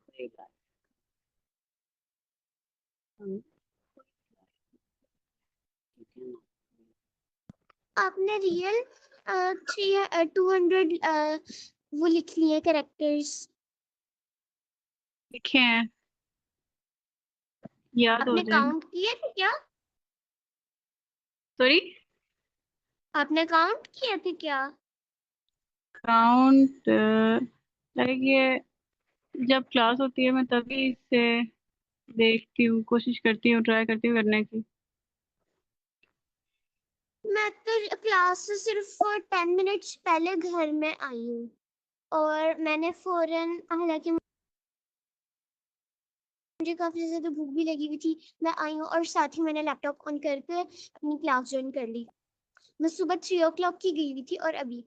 会来几点了 आपने रियल 200 वो लिख लिए कैरेक्टर्स. लिखे हैं याद हो आपने जाए काउंट किए थे क्या? सॉरी आपने काउंट किए थे क्या? काउंट लाइक ये जब क्लास होती है मैं तभी इसे देखती हूँ कोशिश करती हूँ ट्राई करती हूँ करने की मैं तो क्लास से सिर्फ 10 मिनट्स पहले घर में आई हूँ और मैंने फौरन, हालांकि मुझे काफी ज्यादा भूख भी लगी हुई थी, मैं आई हूँ और साथ ही मैंने लैपटॉप ऑन करके अपनी क्लास ज्वाइन कर ली. मैं सुबह 3 o'clock की गई हुई थी और अभी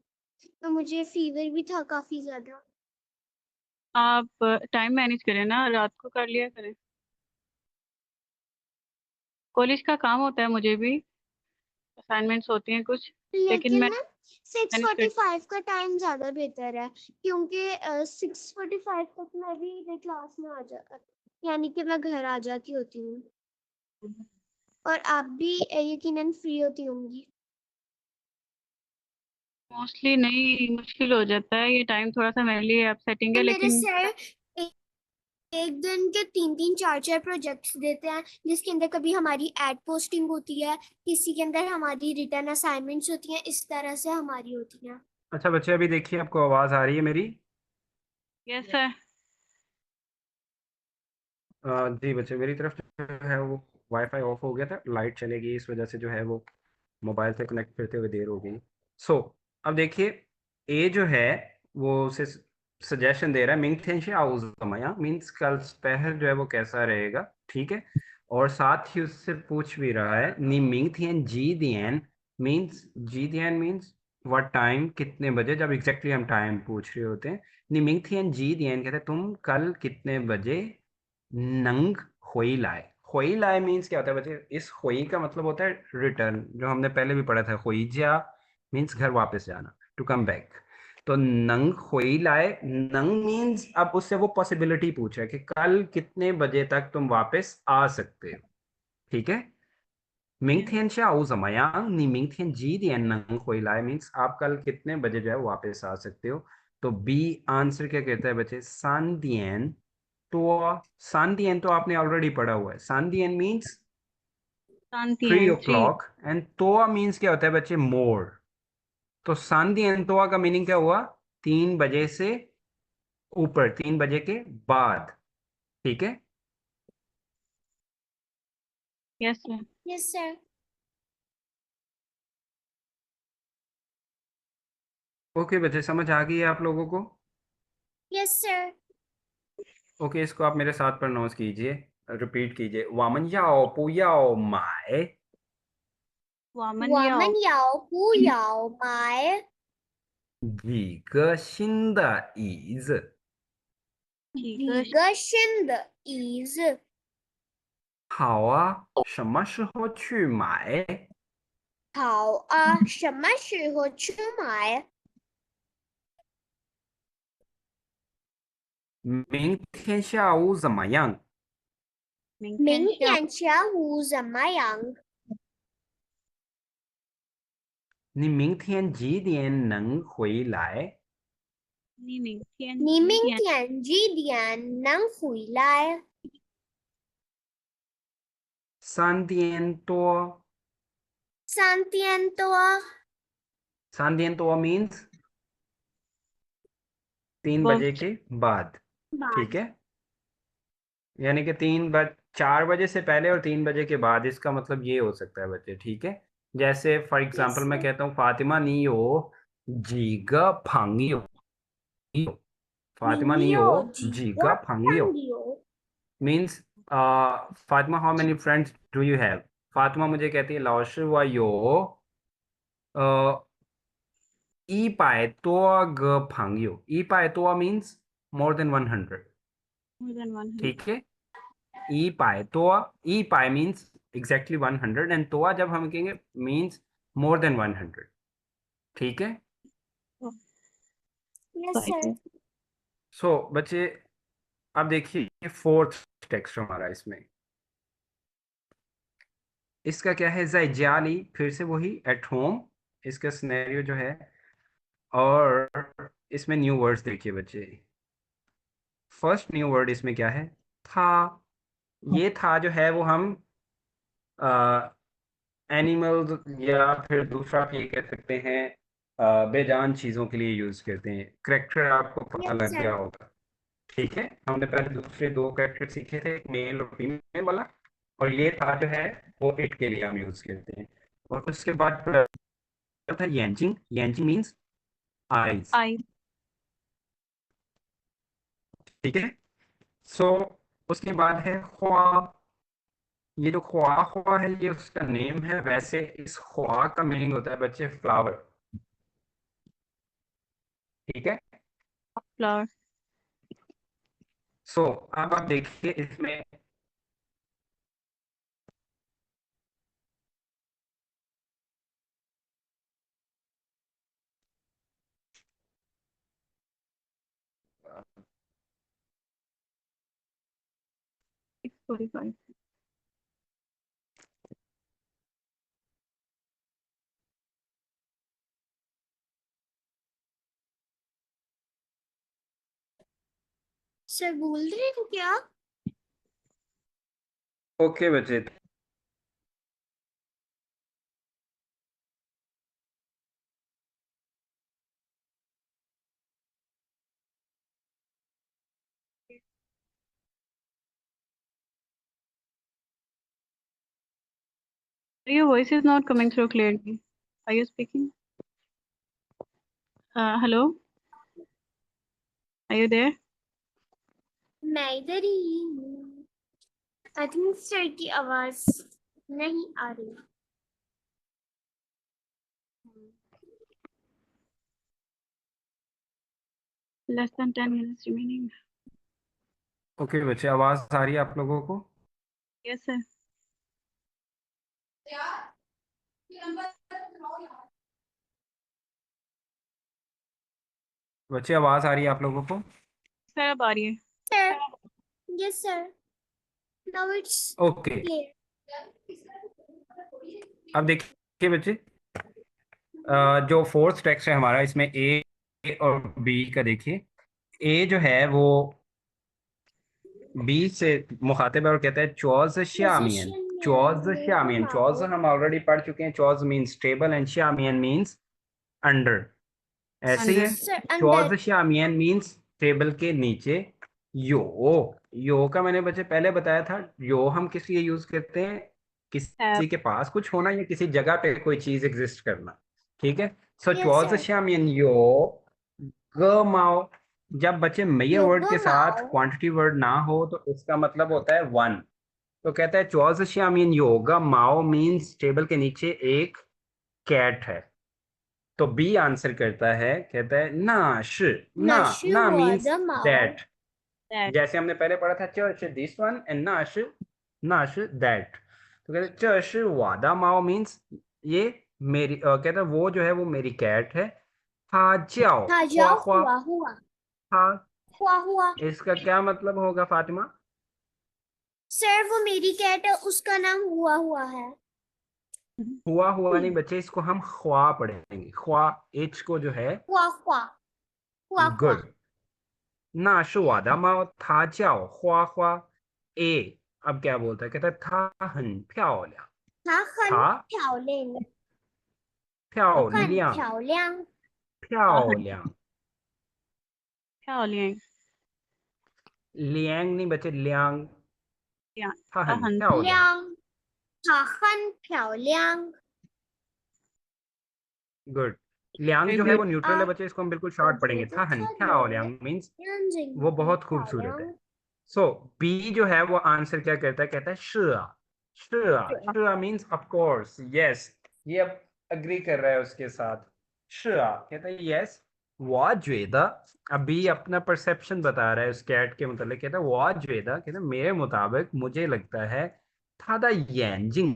तो मुझे फीवर भी था काफी ज्यादा. आप टाइम मैनेज करें ना रात को कर लिया करें कॉलेज का काम होता है मुझे भी असाइनमेंट्स होती हैं कुछ लेकिन लेकिन मैं ना मैनेज कर 6:45 का टाइम ज्यादा बेहतर है क्योंकि 6:45 तक मैं भी क्लास में आ जा, यानी कि मैं घर आ जाती होती हूँ और आप भी यकीनन फ्री होती होंगी. मोस्टली नहीं मुश्किल हो जाता है ये टाइम थोड़ा सा मेरे लिए अपसेटिंग है मेरे लेकिन सर एक दिन के 3-4 प्रोजेक्ट्स देते हैं जिसके अंदर कभी हमारी एड पोस्टिंग होती है, किसी के अंदर हमारी रिटर्न असाइनमेंट्स होती हैं, इस तरह से हमारी होती हैं. अच्छा बच्चे, अभी देखिए आपको आवाज आ रही है मेरी? यस सर जी बच्चे, मेरी तरफ जो है वो वाईफाई ऑफ हो गया था, लाइट चलेगी, इस वजह से जो है वो मोबाइल से कनेक्ट करते हुए देर हो गई. सो अब देखिए, ए जो है वो उसे सजेशन दे रहा है मिंगथेंशे आउजमाया, मीन्स कल पहर जो है वो कैसा रहेगा. ठीक है. और साथ ही उससे पूछ भी रहा है नी मिंगथियन जी दियन, मीन्स जी दियन मीन्स व्हाट टाइम, कितने बजे, जब एग्जैक्टली हम टाइम पूछ रहे होते हैं. नी मिंगथियन जी दियन कहते हैं तुम कल कितने बजे नंग होई लाए. होई लाए मीन्स क्या होता है बच्चे? इस होई का मतलब होता है रिटर्न, जो हमने पहले भी पढ़ा था. होई जा मीन्स घर वापस जाना, टू कम बैक. तो नंग होई लाए, नंग मीन्स अब उससे वो पॉसिबिलिटी पूछ रहा है कि कल कितने बजे तक तुम वापस आ सकते हो. ठीक है. 明天下午怎么样? 你明天几点能回来 मीन्स आप कल कितने बजे जो है वापस आ सकते हो. तो बी आंसर क्या कहता है बच्चे? सांदियन. तो सांदियन तो आपने ऑलरेडी पढ़ा हुआ है. सांदियन मीन्स शांति थ्री है ओ जी क्लॉक एंड तोआ मीन्स क्या होता है बच्चे? मोर. तो सांदियन तोआ का मीनिंग क्या हुआ? 3 बजे से ऊपर, 3 बजे के बाद. ठीक है. Yes sir yes sir. Okay बच्चे, समझ आ गई है आप लोगों को? Yes sir. ओके, इसको आप मेरे साथ प्रोनाउंस कीजिए, रिपीट कीजिए. वामन याओ पु याओ माए 我们要我们要不要买几个新的椅子？几个几个新的椅子？好啊，什么时候去买？好啊，什么时候去买？明天下午怎么样？明天明下午天下午怎么样？你明天几点能回来？你明天你明几点天几点能回来？3点多。3点多。3点多 means 3 बजे के बाद, ठीक है। यानी कि 4 बजे से पहले और 3 बजे के बाद, इसका मतलब ये हो सकता है बच्चे, ठीक है। जैसे फॉर यस एग्जांपल मैं सर। कहता हूँ फातिमा नी हो जीगा भांगियो, फातिमा नी नियो हो जीगा जीगा भांगियो पंगियो। Means Fatima how many friends do you have. Fatima मुझे कहती है लाओश वा यो ई पाए तो ग भांगियो, ई पाए तो means more than 100, more than 100. ठीक है। ई पाए तो, ई पाए मीन्स एग्जैक्टली 100 एंड तोआ जब हम कहेंगे मीन्स मोर देन 100, ठीक है। Yes sir. सो बच्चे अब देखिए ये फोर्थ टेक्स्ट हमारा इसमें, इसका क्या है, जाली, फिर से वही एट होम, इसका सिनेरियो जो है। और इसमें न्यू वर्ड्स देखिए बच्चे, फर्स्ट न्यू वर्ड इसमें क्या है, था। ये था जो है वो हम एनिमल्स या फिर दूसरा आप ये कह सकते हैं बेजान चीजों के लिए यूज करते हैं। करेक्टर आपको पता यस लग सर। गया होगा, ठीक है। हमने पहले दूसरे 2 करेक्टर सीखे थे, एक मेल और फीमेल वाला, और ये था जो है वो इट के लिए हम यूज करते हैं। और उसके बाद था येंजिंग, येंजिंग मीन्स आईज, I. ठीक है। सो उसके बाद है ख्वा। ये जो ख्वा ख्वा है ये उसका नेम है, वैसे इस ख्वा का मीनिंग होता है बच्चे फ्लावर, ठीक है। Flower. सो अब आप देखिए इसमें, 6:45. सर बोल रहे हो क्या? ओके बच्चे। Your voice is not coming through clearly. Are you speaking? Hello? Are you there? मैं इधर ही हूँ। आई थिंक सर की आवाज नहीं आ रही। Less than 10 minutes remaining. Okay बच्चे, आवाज आ रही है आप लोगों को? Yes, sir. बच्चे आवाज आ रही है आप लोगों को? सर अब आ रही है। Sir yes sir. Now it's okay, clear. अब देखिए बच्चे, जो फोर्थ टेक्स्ट है हमारा, इसमें ए और बी का देखिए। ए जो है वो बी से मुखातिब है और कहता है चौज श्यामियन, पोजीशन चौज में श्यामियन। चौज घुमाओ। हम ऑलरेडी पढ़ चुके हैं, चौज मीन्स टेबल एंड श्यामियन मीन्स अंडर, ऐसे ही अंडर। है। सर चौज अंदर। श्यामियन मीन्स टेबल के नीचे। यो का मैंने बच्चे पहले बताया था, यो हम किस लिए यूज करते हैं, हैव। किसी के पास कुछ होना या किसी जगह पे कोई चीज एग्जिस्ट करना, ठीक है। So yes चौज sir. श्यामियन यो ग माओ। जब बच्चे मेजर वर्ड के साथ योगमाओ। क्वांटिटी वर्ड ना हो तो इसका मतलब होता है 1। तो कहता है चौज श्यामियन योगा माओ मीन्स टेबल के नीचे एक कैट है। तो बी आंसर करता है, कहता है ना श, ना, 那是 ना 我 मीन्स 的毛。 दैट। दैट। जैसे हमने पहले पढ़ा था च दिस वन एंड ना श दैट। तो कहते हैं च श वादा माओ मीन्स ये मेरी, कहता है वो जो है वो मेरी कैट है। हा जाओ 它 ख्वा 叫 ख्वा, हुआ हुआ। हा, हुआ हुआ। इसका क्या मतलब होगा फातिमा? सर वो मेरी कैट है, उसका नाम हुआ हुआ है। हुआ हुआ नहीं बच्चे, इसको हम ख्वा पढ़ेंगे, ख्वा, एच को जो है। हुआ हुआ। हुआ हुआ। गुड।那是我的猫，它叫花花。ए अब क्या बोलता है, कहता है था 很漂亮，它很它漂亮。漂很亮，漂亮。漂亮，漂亮 लियांग नहीं बच्चे, लियांग। 呀，था 她 हन 很 漂亮 亮，她很漂亮。 गुड। लियांग very जो है good वो न्यूट्रल है बच्चे, इसको हम बिल्कुल शॉर्ट 我 पढ़ेंगे। 觉得 था 她 हन 的 漂亮मीन्स 眼睛 वो 很 बहुत 漂 खूबसूरत 亮。 है। सो बी जो है वो आंसर क्या कहता है, कहता है शिया। शिया, 是啊， शिया मीन्स ऑफ कोर्स, यस। ये अब अग्री कर रहा है उसके साथ। शिया कहता है यस। वाजेदा, अभी अपना परसेप्शन बता रहा है उस कैट के मतलब, कहता है वाजेदा, कहता है मेरे मुताबिक मुझे लगता है था दा यांजिंग,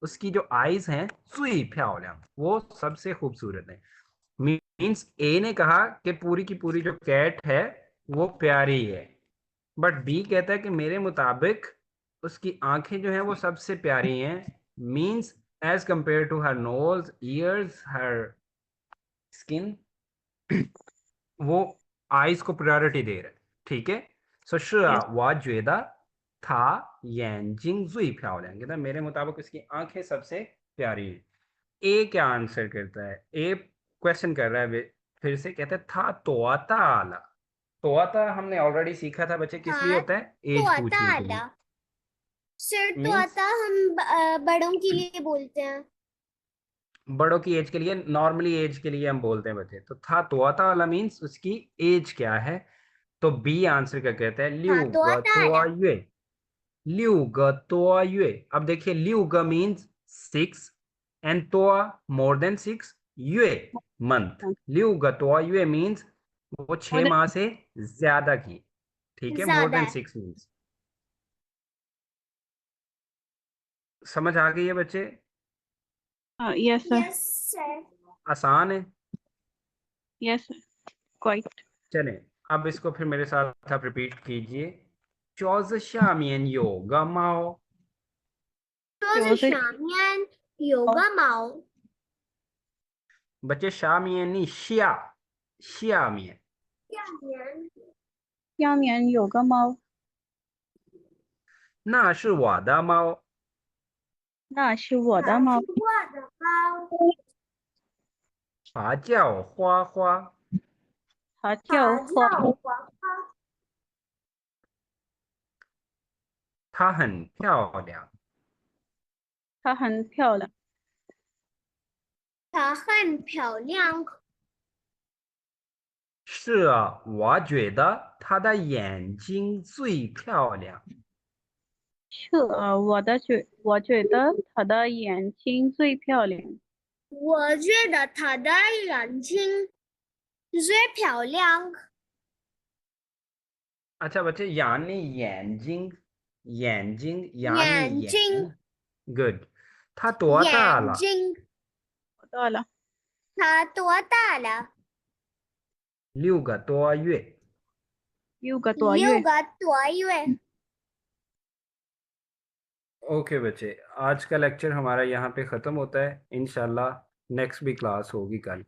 उसकी जो आईज हैं सुई प्याओलियांग, वो सबसे खूबसूरत है। मीन्स ए ने कहा कि पूरी की पूरी जो कैट है वो प्यारी है, बट बी कहता है कि मेरे मुताबिक उसकी आंखें जो हैं वो सबसे प्यारी हैं। Means as compared to her nose, ears, her skin, वो आइज को प्रायोरिटी दे रहा है। ठीक है। सो शिया ，yes，वा ज्वेदा था यांजिंग जुई प्याओलियांग, कहता है मेरे मुताबिक उसकी आंखें सबसे प्यारी है। ए क्या आंसर करता है, ए क्वेश्चन कर रहा है फिर से, कहता है था तोता आला। तोता हमने ऑलरेडी सीखा था बच्चे, किस लिए 她 होता है, एज 多 पूछने 大 के लिए। 了？ सिर तो मीन्स आता हम बड़ों के लिए बोलते हैं। बड़ों की एज के लिए, नॉर्मली एज के लिए हम बोलते हैं बच्चे। तो था तोता वाला मीन्स उसकी एज क्या है। तो बी आंसर क्या कहता है, ल्यू हाँ तो ग आता तो है। ये, ल्यू ग तो ये। अब देखिए ल्यू ग मीन्स 6 एंड तोआ मोर देन 6, ये मंथ। ल्यू ग तो ये मीन्स वो 6 माह से ज्यादा की। ठीक है, मोर ज्यादा देन है। 6 मीन्स। समझ आ गई है बच्चे? yes sir, yes sir. आसान है। yes sir, quite，चलें, अब इसको फिर मेरे साथ आप रिपीट कीजिए। 桌子下面有个猫。桌子就是上面有个猫。 बच्चे शामियन नहीं, शिया, शिया में। 下面下面有个猫，那是我的猫。那是我的猫，那是我的猫。它叫花花。它它叫花，叫花花。它很漂亮。它很漂亮，它很漂亮。是啊，我觉得它的眼睛最漂亮。我觉得它的眼睛最漂亮，我觉得它的眼睛最漂亮。 अच्छा बच्चे, यानी यांजिंग, यांजिंग यानी 眼 यान। 睛 गुड। 它多大眼了？睛，我到了，它多大了？6个多月。6个多月，6个多月。 ओके बच्चे, आज का लेक्चर हमारा यहाँ पे ख़त्म होता है। इंशाल्लाह नेक्स्ट भी क्लास होगी कल।